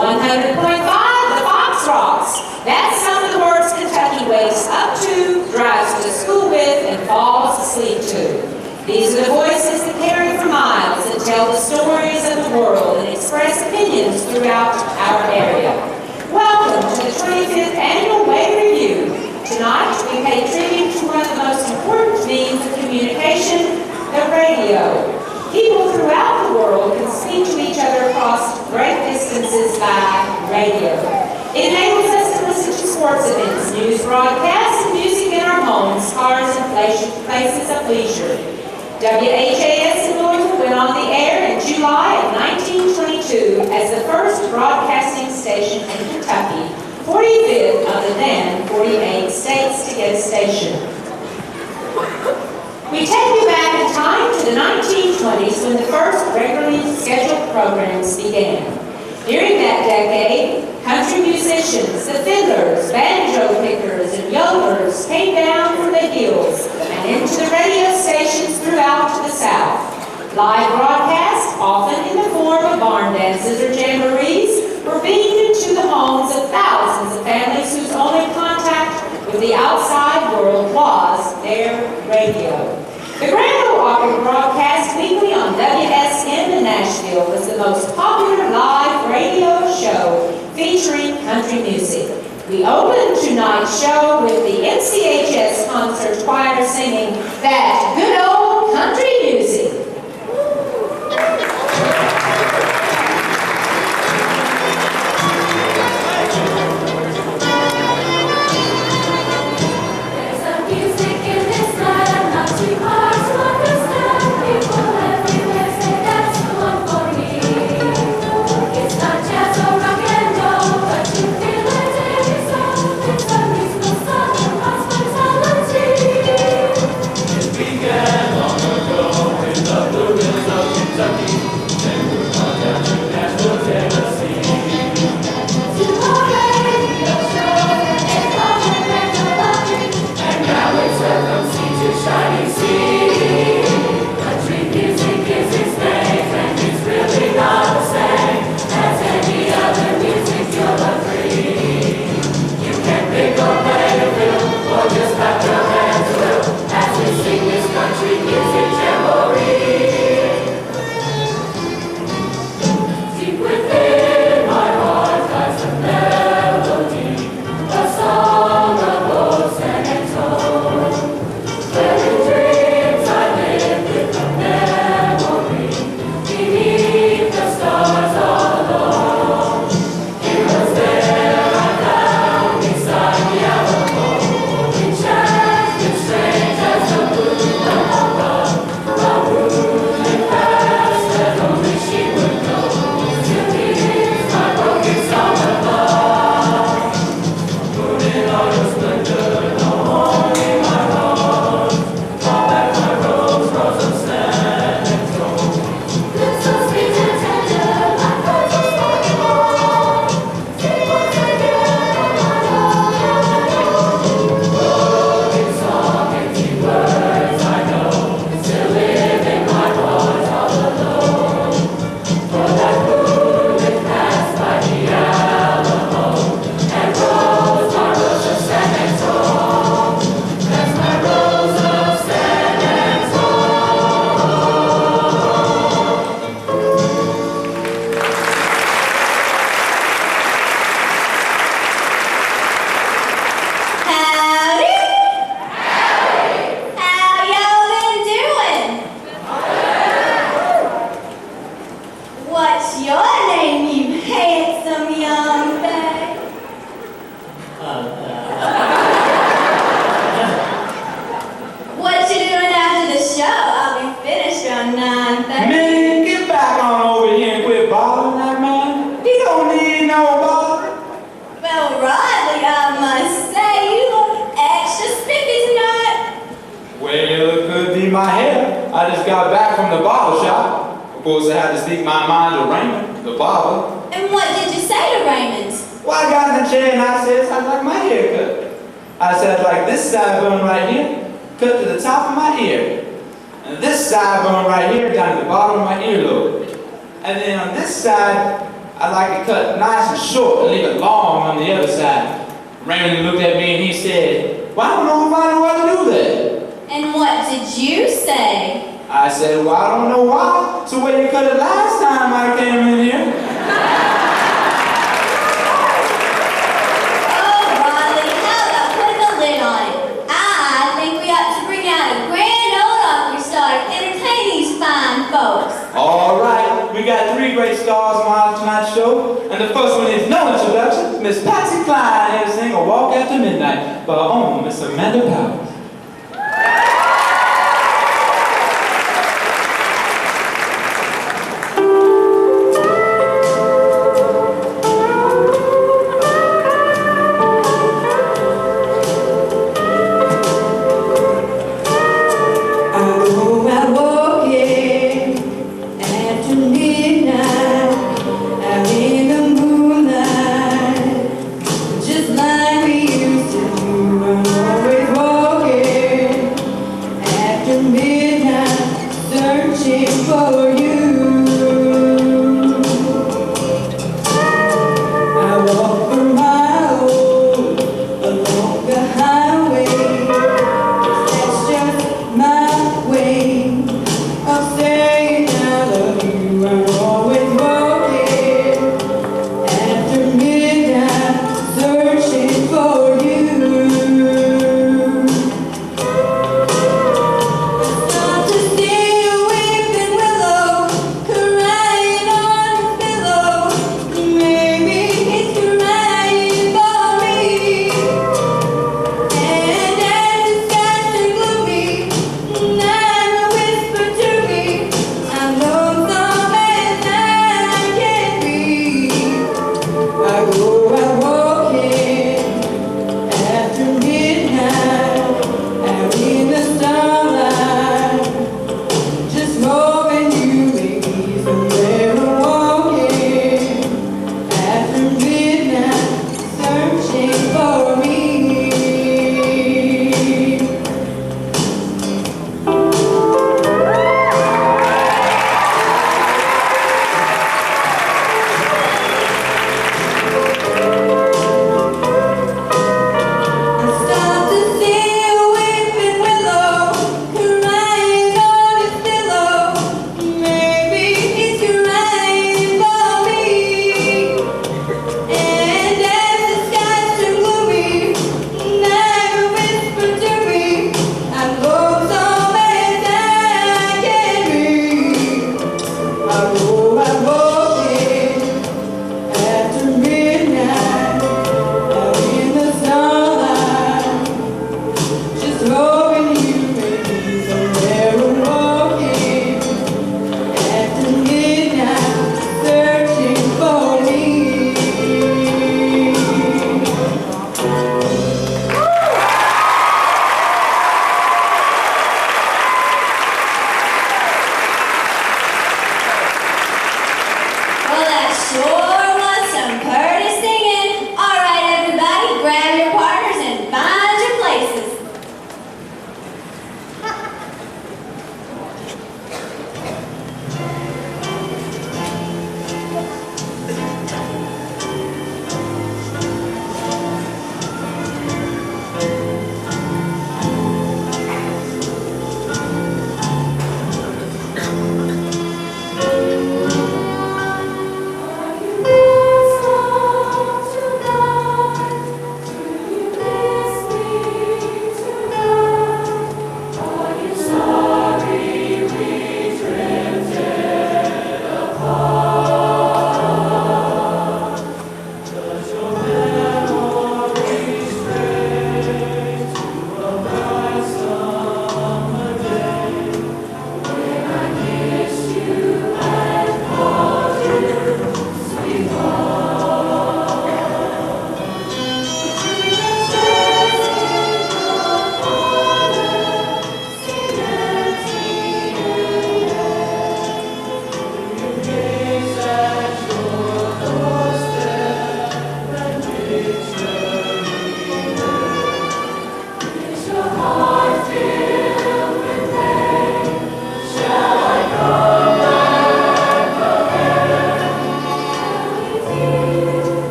100.5, the Fox Rocks. That's some of the words Kentucky wakes up to, drives to school with, and falls asleep to. These are the voices that carry for miles and tell the stories of the world and express opinions throughout our area. Welcome to the 25th Annual Wave Revue. Tonight, we pay tribute to one of the most important means of communication, the radio. People throughout the world can speak to each other across great distances by radio. It enables us to listen to sports events, news broadcasts, and music in our homes, cars, and places of leisure. WHAS in Louisville went on the air in July of 1922 as the first broadcasting station in Kentucky, 45th of the then 48 states to get a station. We take you back in time to the 1920s when the first regularly scheduled programs began. During that decade, country musicians, the fiddlers, banjo pickers, and yodlers came down from the hills and into the radio stations throughout the South. Live broadcasts, often in the form of barn dances or jamborees, were beamed into the homes of thousands of families whose only contact with the outside world was their radio. The Grand Ole Opry broadcast weekly on WSM in Nashville was the most popular live radio show featuring country music. We opened tonight's show with the NCHS Concert Choir singing that good old country music. I like it cut nice and short and leave it long on the other side. Raymond looked at me and he said, "Well, I don't know if I know what to do that." And what did you say? I said, "Well, I don't know why. So when you cut it last time I came in here." Oh, Riley, how about putting a lid on it? I think we ought to bring out a grand old opera star to entertain these fine folks. All right, we got 3 great stars on tonight's show. And the first one is no introduction. Miss Patsy Cline here to sing A Walk After Midnight by our own Miss Amanda Powers. Just like we used to do, I'm always walking.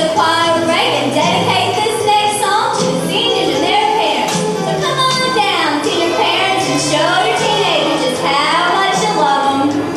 the choir a break and dedicate this next song to the seniors and their parents. So come on down, senior parents, and show your teenagers just how much you love them.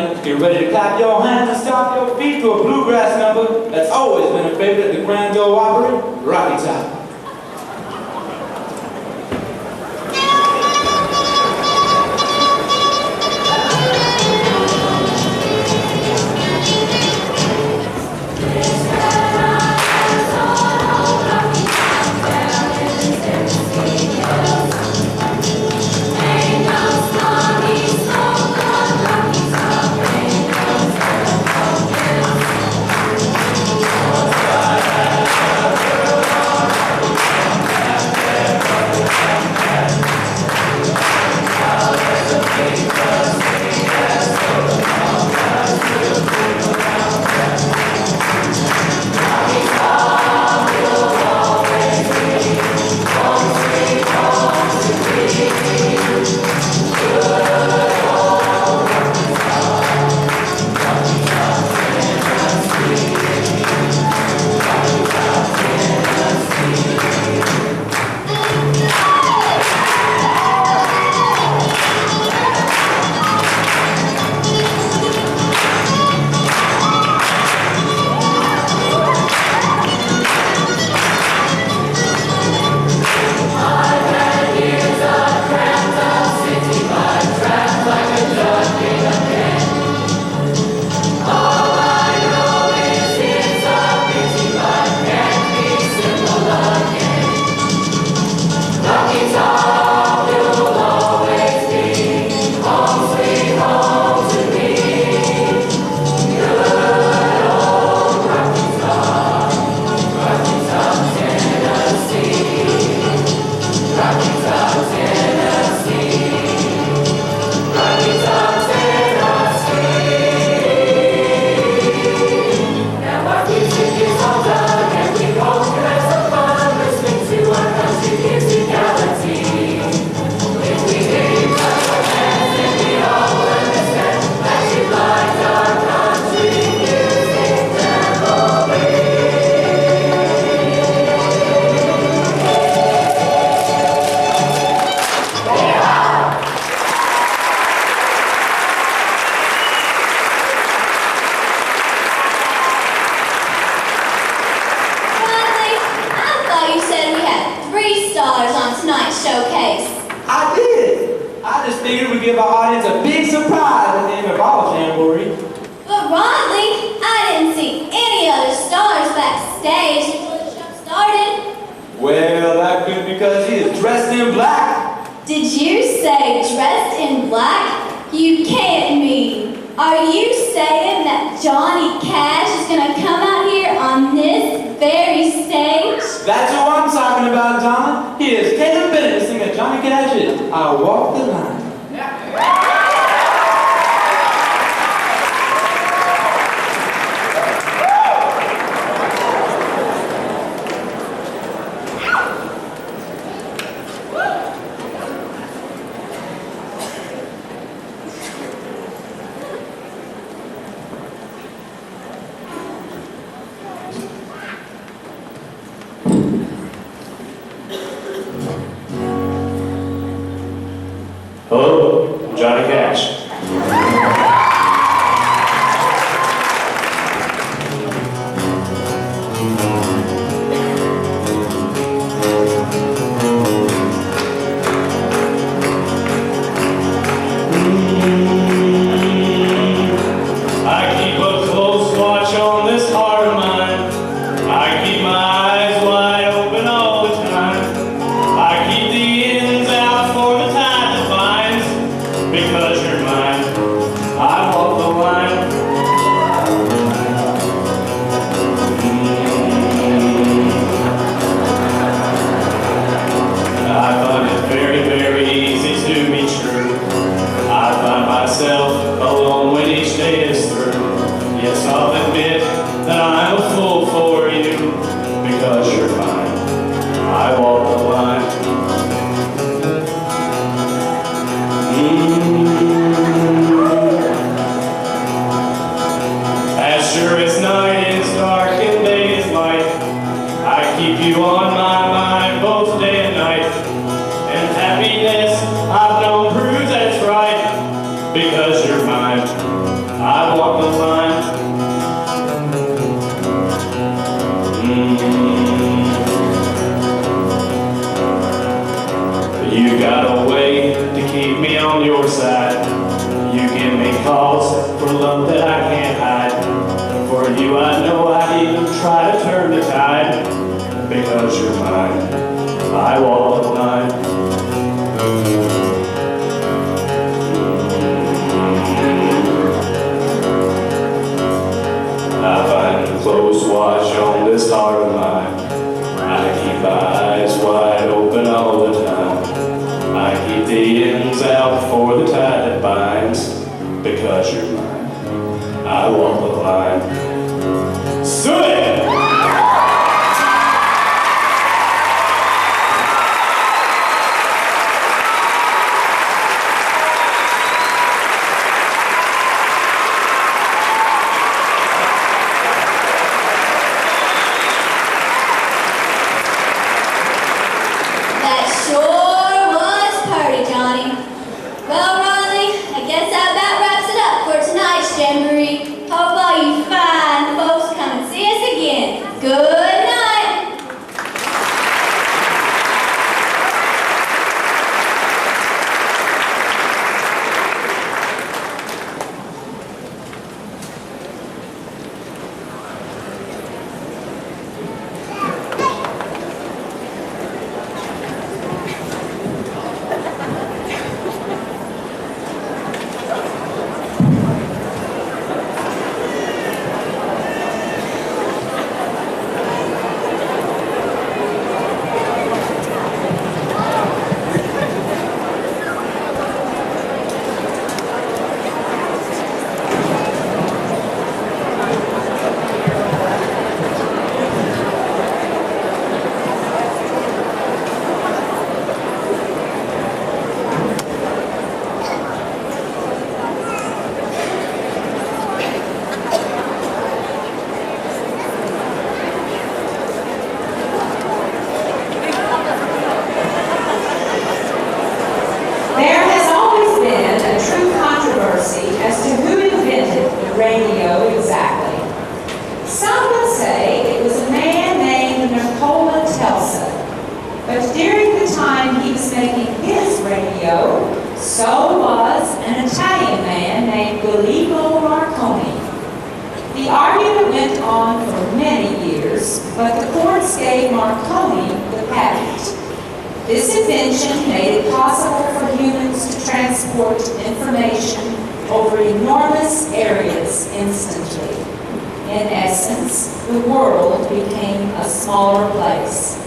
gentlemen, get ready to clap your hands and stomp your feet to a bluegrass number that's always been a favorite at the Grand Ole Opry, Rocky Top. Hello, Johnny Cash. Because you're mine, I walk the line. You got a way to keep me on your side. You give me calls for love that I can't hide. For you I know I'd even try to turn the tide. Because you're mine, I walk the line. I find a close watch on this heart of mine. I keep my eyes wide open all the time. I keep the ends out for the tie that binds. Because you're mine, I walk the line. Swing! That sure was pretty, Johnny. Well, Ronnie, I guess that about wraps it up for tonight's jamboree. Hope all you fine folks come and see us again. Good night. There has always been a true controversy as to who invented the radio exactly. Some would say it was a man named Nikola Tesla, but during the time he was making his radio, so was an Italian man named Guglielmo Marconi. The argument went on for many years, but the courts gave Marconi the patent. This invention made it possible for humans to transport information over enormous areas instantly. In essence, the world became a smaller place.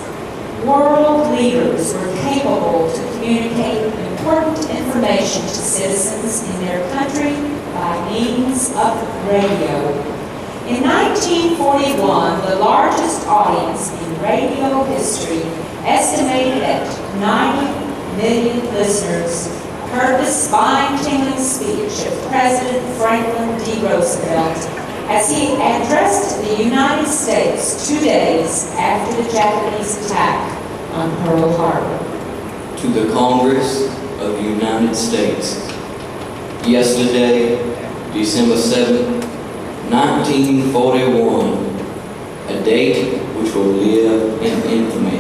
World leaders were capable to communicate important information to citizens in their country by means of radio. In 1941, the largest audience in radio history, estimated at 90 million listeners, heard the spine-tingling speech of President Franklin D. Roosevelt as he addressed the United States 2 days after the Japanese attack on Pearl Harbor. To the Congress of the United States, yesterday, December 7, 1941, a date which will live in infamy.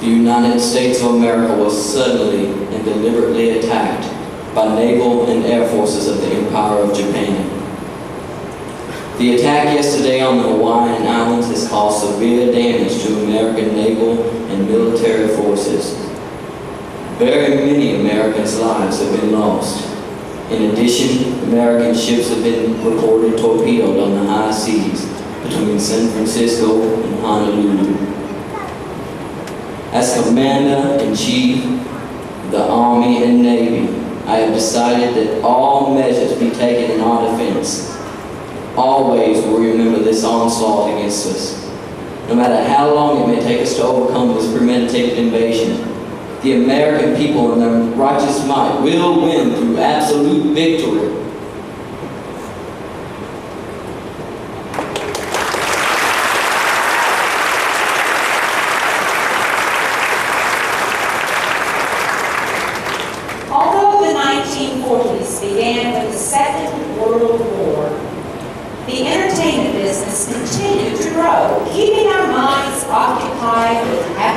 The United States of America was suddenly and deliberately attacked by naval and air forces of the Empire of Japan. The attack yesterday on the Hawaiian Islands has caused severe damage to American naval and military forces. Very many Americans' lives have been lost. In addition, American ships have been reported torpedoed on the high seas between San Francisco and Honolulu. As Commander-in-Chief of the Army and Navy, I have decided that all measures be taken in our defense. Always will remember this onslaught against us. No matter how long it may take us to overcome this premeditated invasion, the American people and their righteous might will win through absolute victory. Although the 1940s began with the Second World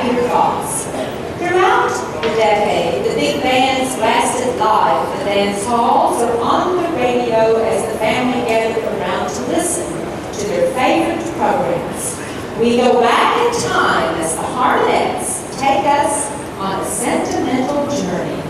happier thoughts. Throughout the decade, the big bands lasted live at the dance halls or on the radio as the family gathered around to listen to their favorite programs. We go back in time as the Harnettes take us on a sentimental journey.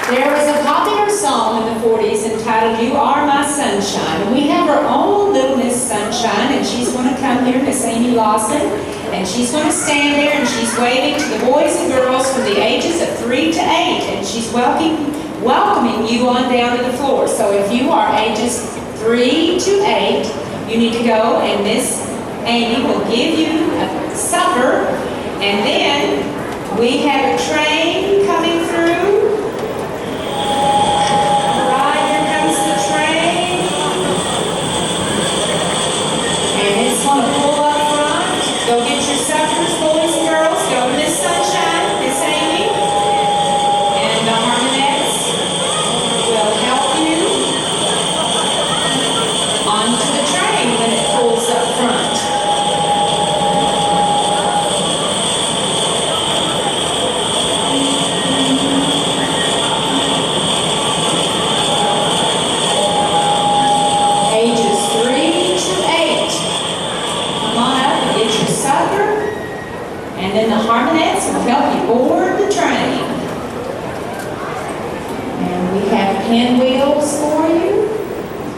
There was a popular song in the 40s entitled You Are My Sunshine. And we have our own little Miss Sunshine, and she's going to come here, Miss Amy Lawson, and she's going to stand there and she's waving to the boys and girls from the ages of 3 to 8, and she's welcoming you on down to the floor. So if you are ages 3 to 8, you need to go, and Miss Amy will give you a supper, and then we have a train coming through. Go get your suppers, boys and girls. Go to Miss Sunshine, Miss Amy, and the Harmonettes will help you onto the train when it pulls up front. Ages 3 to 8. Come on up and get your supper, and then the Harmonettes will help you board the train. And we have pinwheels for you,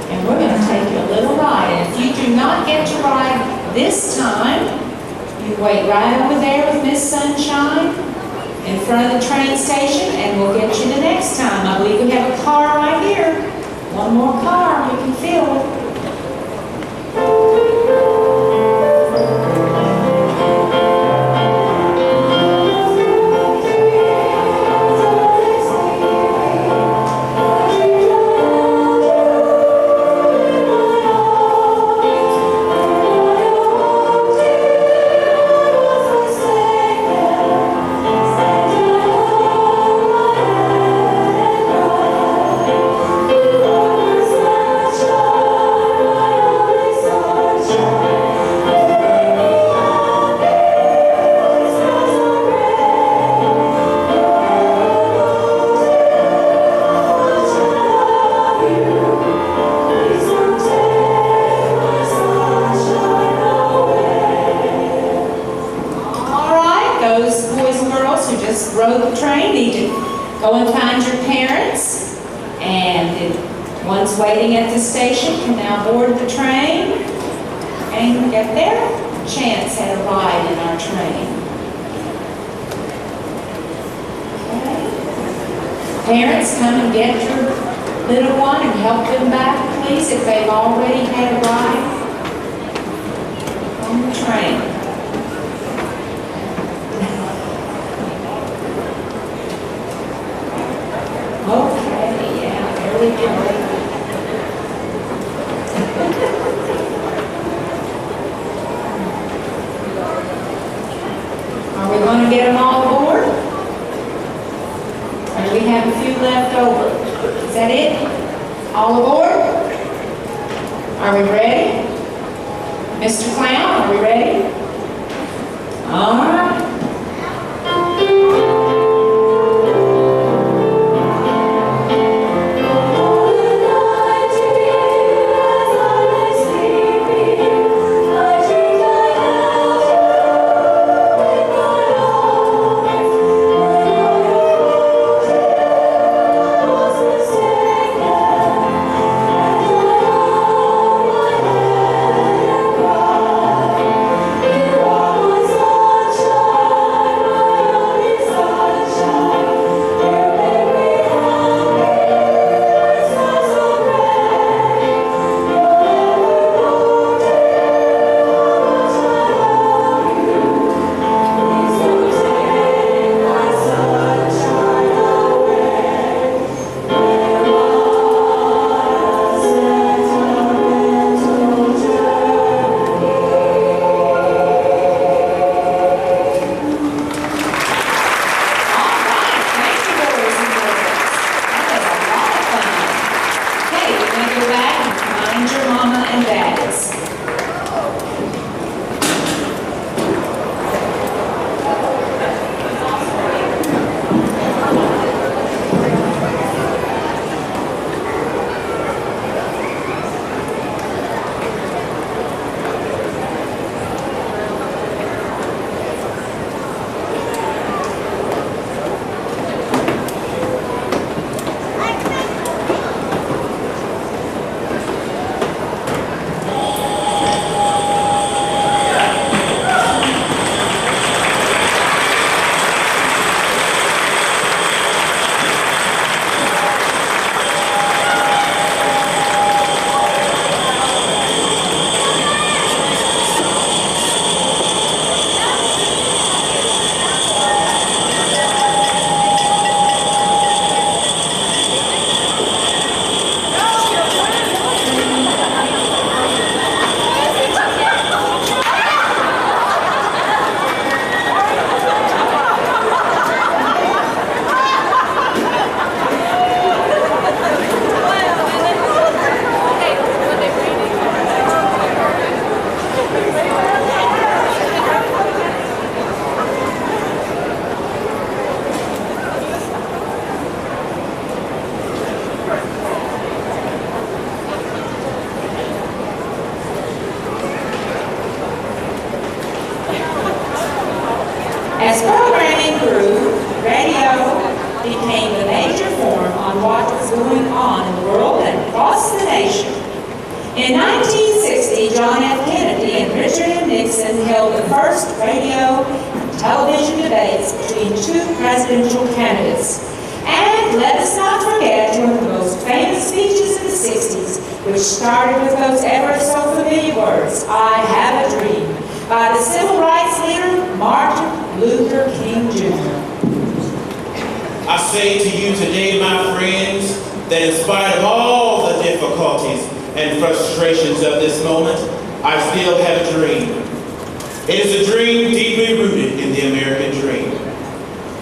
and we're going to take you a little ride. And if you do not get to ride this time, you wait right over there with Miss Sunshine, in front of the train station, and we'll get you the next time. I believe we have a car right here. One more car, you can feel it. Rode the train need to go and find your parents, and one's waiting at the station can now board the train and get their chance at a ride in our train. Okay. Parents, come and get your little one and help them back, please, if they've already had a ride on the train. Okay, yeah, there we go. Are we going to get them all aboard? Or do we have a few left over? Is that it? All aboard? Are we ready? Mr. Clown, are we ready? All right. As programming grew, radio became the major form on what was going on in the world and across the nation. In 1960, John F. Kennedy and Richard M. Nixon held the first radio and television debates between two presidential candidates. And let us not forget one of the most famous speeches in the 60s, which started with those ever so familiar words, "I have a dream," by the civil rights leader Martin Luther King Jr. I say to you today, my friends, that in spite of all the difficulties and frustrations of this moment, I still have a dream. It is a dream deeply rooted in the American dream.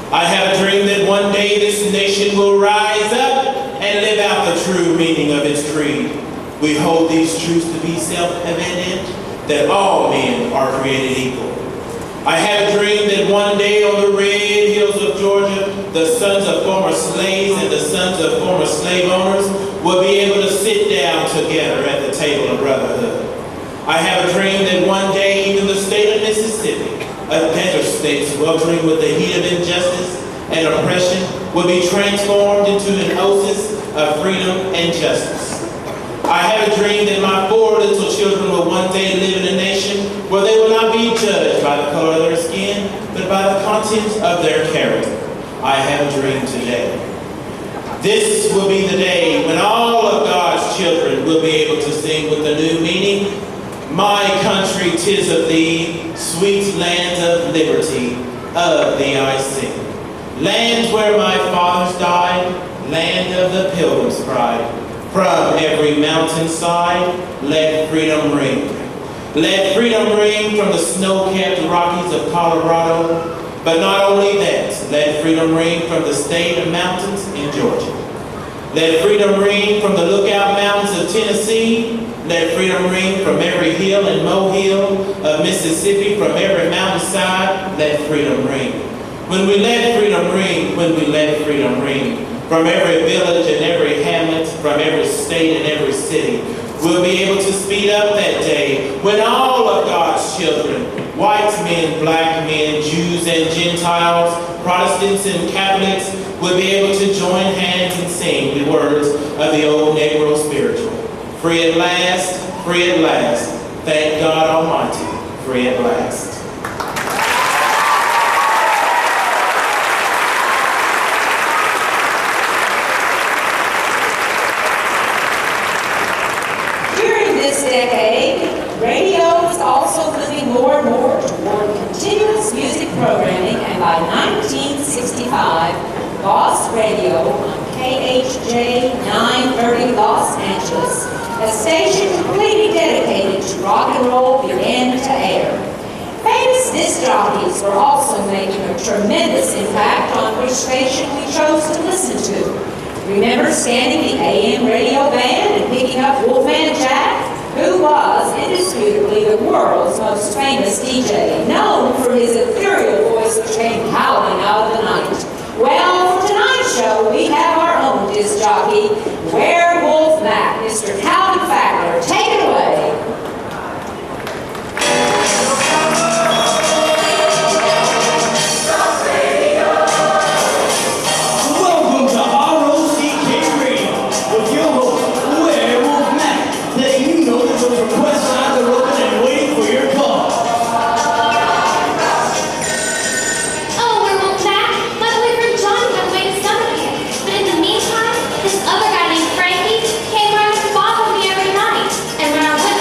I have a dream that one day this nation will rise up and live out the true meaning of its creed. We hold these truths to be self-evident, that all men are created equal. I have a dream that one day on the red hills of Georgia, the sons of former slaves and the sons of former slave owners will be able to sit down together at the table of brotherhood. I have a dream that one day even the state of Mississippi, a desert state sweltering with the heat of injustice and oppression, will be transformed into an oasis of freedom and justice. I have a dream that my 4 little children will one day live in a nation where they will not be judged by the color of their skin, but by the content of their character. I have a dream today. This will be the day when all of God's children will be able to sing with the new meaning, "My country, 'tis of thee, sweet land of liberty, of thee I sing. Land where my fathers died, land of the pilgrim's pride. From every mountainside, let freedom ring. Let freedom ring from the snow-capped Rockies of Colorado. But not only that, let freedom ring from the state of mountains in Georgia. Let freedom ring from the Lookout Mountains of Tennessee. Let freedom ring from every hill and molehill of Mississippi, from every mountainside, let freedom ring. When we let freedom ring, when we let freedom ring, from every village and every hamlet, from every state and every city, we'll be able to speed up that day when all of God's children, white men, black men, Jews and Gentiles, Protestants and Catholics, will be able to join hands and sing the words of the old Negro spiritual. Free at last, thank God Almighty, free at last. Decade, radio is also moving more and more toward continuous music programming, and by 1965, Boss Radio on KHJ 930 Los Angeles, a station completely dedicated to rock and roll, began to air. Famous disc jockeys were also making a tremendous impact on which station we chose to listen to. Remember scanning the AM radio band and picking up Wolfman Jack, who was indisputably the world's most famous DJ, known for his ethereal voice which came howling out of the night. Well, for tonight's show, we have our own disc jockey, Werewolf Mac, Mr. Calvin Fackler. Take it away. Welcome to ROCK Radio with your host, Werewolf Mac, letting you know that those request lines are open and waiting for your call. Oh, Werewolf Mac, my boyfriend Johnny got away to summer camp. But in the meantime, this other guy named Frankie came around to bother me every night. And when I went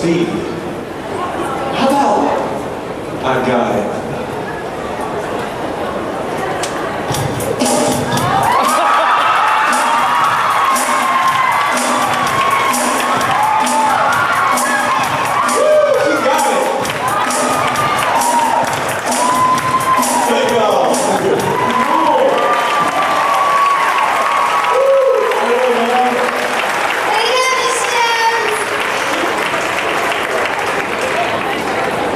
Steve.